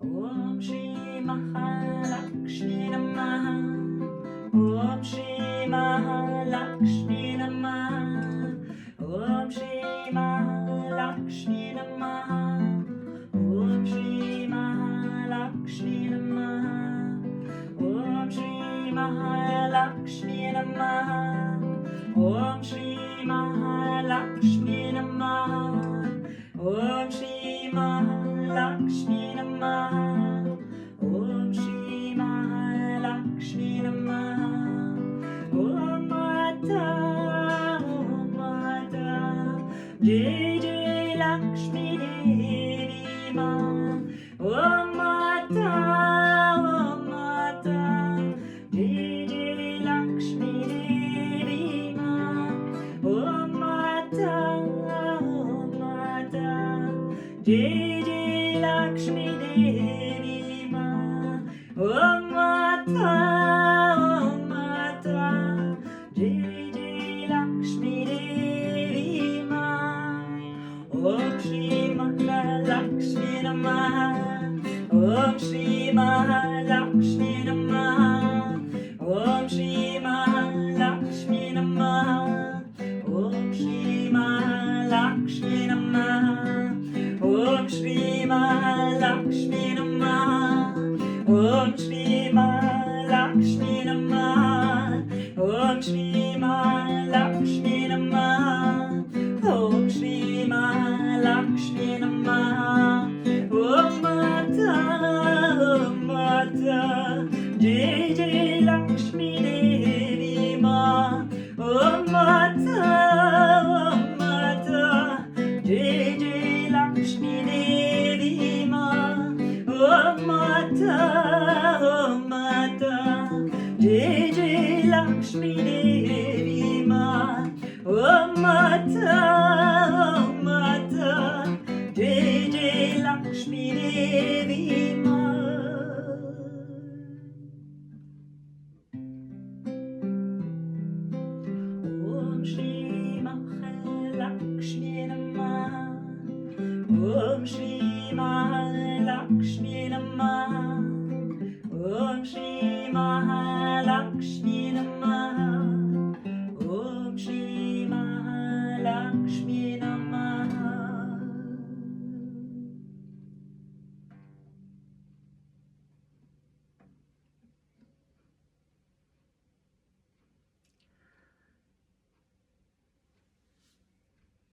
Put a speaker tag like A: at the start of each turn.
A: Om Shri Mahalakshmi Namaha. Om Shri Mahalakshmi Namaha. Om Shri Mahalakshmi Namaha. Om Shri Mahalakshmi Namaha. Om Shri Mahalakshmi Namaha. Om Shri Mahalakshmi Namaha. Om Shri Mahalakshmi Namaha. Om Shri Mahalakshmi Namaha. Om Mata, Om Mata, Jai Jai Lakshmi Devi Ma. Om Mata, Om Mata, Jai Jai Lakshmi Devi Ma. Om Mata, Om Mata, Jai Jai Lakshmi Devi Ma. Om Mata, Om Mata, Jai Jai Lakshmi Devi Ma. Om Shri Mahalakshmi Namaha. Om Shri Mahalakshmi Namaha. Om Shri Mahalakshmi Namaha. Om Shri Mahalakshmi Namaha. Om Shri Mahalakshmi Namaha. Om Shri Mahalakshmi Namaha. Om Shri Mahalakshmi Namaha. Om Shri Mahalakshmi Namaha. Om Mata, Om Mata, Jai Jai Lakshmi Devi Ma. Om Mata, Om Mata, Jai Jai Lakshmi Devi Ma. Om Mata, Om Mata, Jai Jai Lakshmi Devi Ma. Om Mata, Om Mata, Jai Jai Lakshmi Devi Ma. Om Shri Mahalakshmi Namaha. Om Shri Mahalakshmi Namaha. Om Shri Mahalakshmi